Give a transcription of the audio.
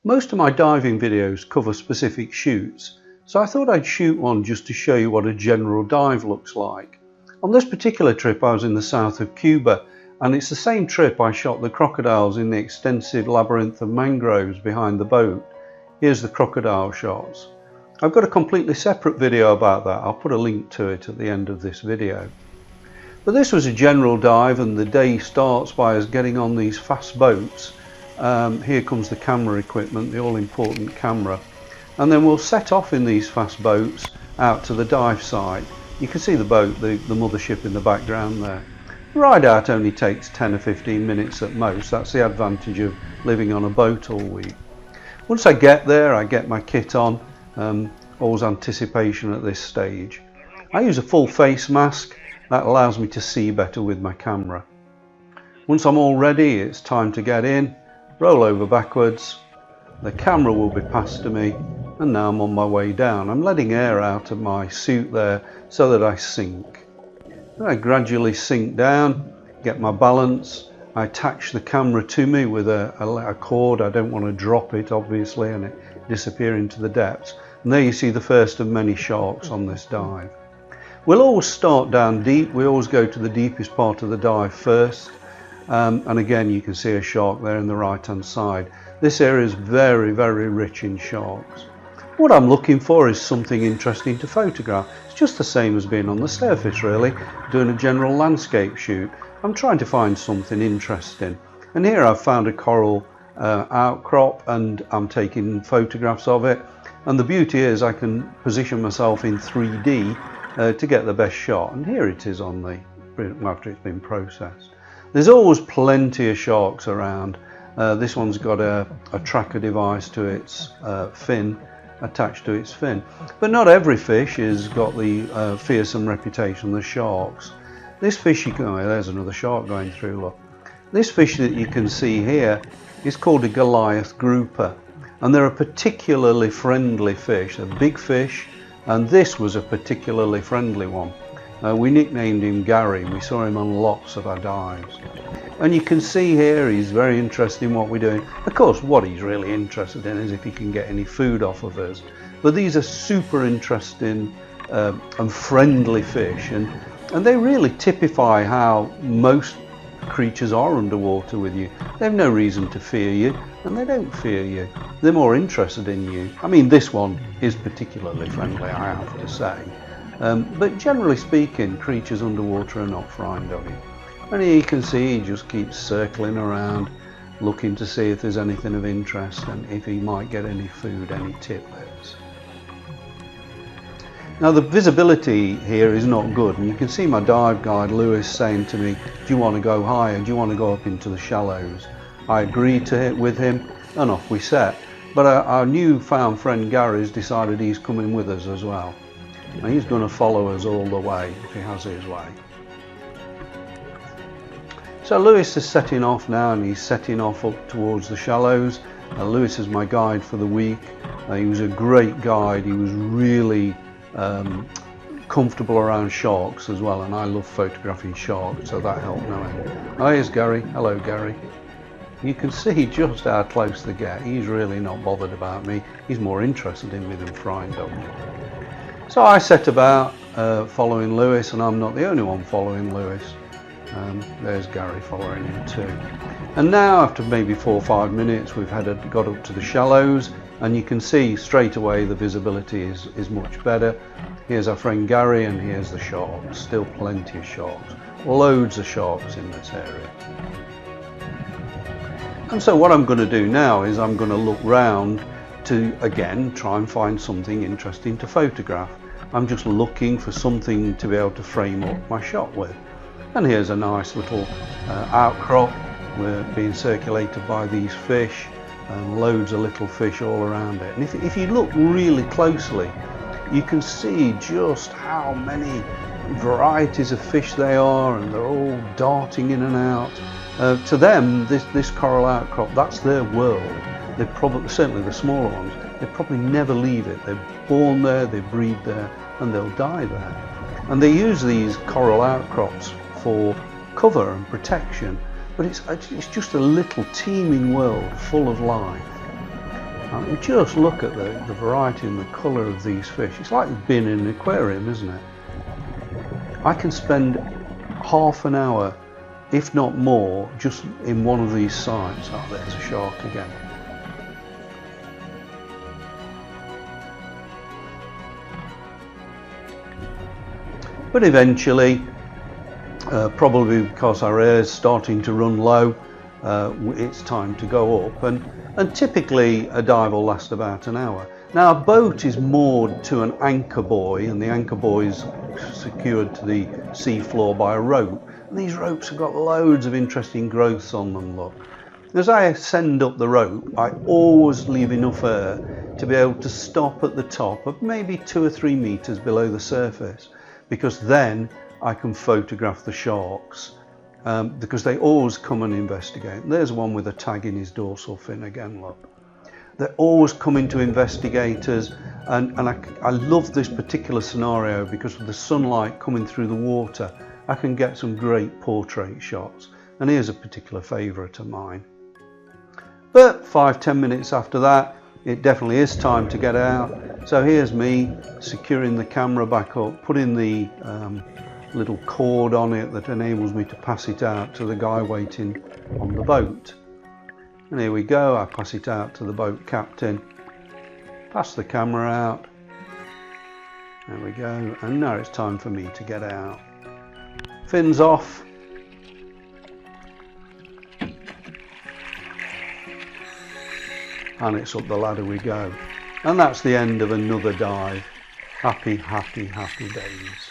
Most of my diving videos cover specific shoots, so I thought I'd shoot one just to show you what a general dive looks like. On this particular trip I was in the south of Cuba, and it's the same trip I shot the crocodiles in the extensive labyrinth of mangroves behind the boat. Here's the crocodile shots. I've got a completely separate video about that. I'll put a link to it at the end of this video. But this was a general dive, and the day starts by us getting on these fast boats. Here comes the camera equipment, the all-important camera, and then we'll set off in these fast boats out to the dive site. You can see the boat, the mothership in the background there. The ride out only takes 10 or 15 minutes at most. That's the advantage of living on a boat all week. Once I get there, I get my kit on, always anticipation at this stage. I use a full face mask. That allows me to see better with my camera. Once I'm all ready, it's time to get in, roll over backwards, the camera will be passed to me, and now I'm on my way down. I'm letting air out of my suit there so that I sink. Then I gradually sink down, get my balance, I attach the camera to me with a cord. I don't want to drop it obviously and it disappear into the depths. And there you see the first of many sharks on this dive. We'll always start down deep. We always go to the deepest part of the dive first. And again, you can see a shark there in the right hand side. This area is very, very rich in sharks. What I'm looking for is something interesting to photograph. It's just the same as being on the surface really, doing a general landscape shoot. I'm trying to find something interesting. And here I've found a coral outcrop and I'm taking photographs of it. And the beauty is I can position myself in 3D to get the best shot, and here it is on the after it's been processed. There's always plenty of sharks around. This one's got a tracker device to its fin, attached to its fin, but not every fish has got the fearsome reputation of the sharks. This fish, there's another shark going through, look. This fish that you can see here is called a Goliath grouper, and they're a particularly friendly fish. They're big fish, and this was a particularly friendly one. We nicknamed him Gary. We saw him on lots of our dives. And you can see here he's very interested in what we're doing. Of course, what he's really interested in is if he can get any food off of us. But these are super interesting and friendly fish, and they really typify how most creatures are underwater with you. They have no reason to fear you, and they don't fear you. They're more interested in you. I mean, this one is particularly friendly, I have to say. But generally speaking, creatures underwater are not frightened of you. And here you can see he just keeps circling around, looking to see if there's anything of interest and if he might get any food, any tidbits. Now the visibility here is not good, and you can see my dive guide Lewis saying to me, do you want to go higher, do you want to go up into the shallows? I agreed to it with him, and off we set. But our newfound friend Gary's decided he's coming with us as well, and he's going to follow us all the way if he has his way. So Lewis is setting off now, and he's setting off up towards the shallows. Lewis is my guide for the week. He was a great guide. He was really comfortable around sharks as well, and I love photographing sharks, so that helped knowing. Oh, here's Gary. Hello, Gary. You can see just how close they get. He's really not bothered about me. He's more interested in me than frightened of me. So I set about following Lewis, and I'm not the only one following Lewis. There's Gary following him too. And now, after maybe 4 or 5 minutes, we've got up to the shallows, and you can see straight away the visibility is much better. Here's our friend Gary, and here's the sharks. Still plenty of sharks. Loads of sharks in this area. And so what I'm going to do now is I'm going to look round to, again, try and find something interesting to photograph. I'm just looking for something to be able to frame up my shot with. And here's a nice little outcrop. We're being circulated by these fish, and loads of little fish all around it. And if you look really closely, you can see just how many varieties of fish they are, and they're all darting in and out. To them, this coral outcrop, that's their world. They probably, certainly the smaller ones, they probably never leave it. They're born there, they breed there, and they'll die there. And they use these coral outcrops for cover and protection, but it's just a little teeming world full of life. I mean, just look at the variety and the colour of these fish. It's like being in an aquarium, isn't it? I can spend half an hour, if not more, just in one of these sites. Oh, there's a shark again. But eventually, probably because our air's starting to run low, it's time to go up, and typically a dive will last about an hour. Now, a boat is moored to an anchor buoy, and the anchor buoy is secured to the sea floor by a rope, and these ropes have got loads of interesting growths on them, look. As I ascend up the rope, I always leave enough air to be able to stop at the top of maybe 2 or 3 meters below the surface, because then I can photograph the sharks, because they always come and investigate. There's one with a tag in his dorsal fin again, look. They're always coming to investigators, and I love this particular scenario because with the sunlight coming through the water, I can get some great portrait shots, and here's a particular favourite of mine. But 5-10 minutes after that, it definitely is time to get out. So here's me securing the camera back up, putting the little cord on it that enables me to pass it out to the guy waiting on the boat. And here we go, I pass it out to the boat captain, pass the camera out, there we go, and now it's time for me to get out. Fins off, and it's up the ladder we go. And that's the end of another dive. Happy, happy, happy days.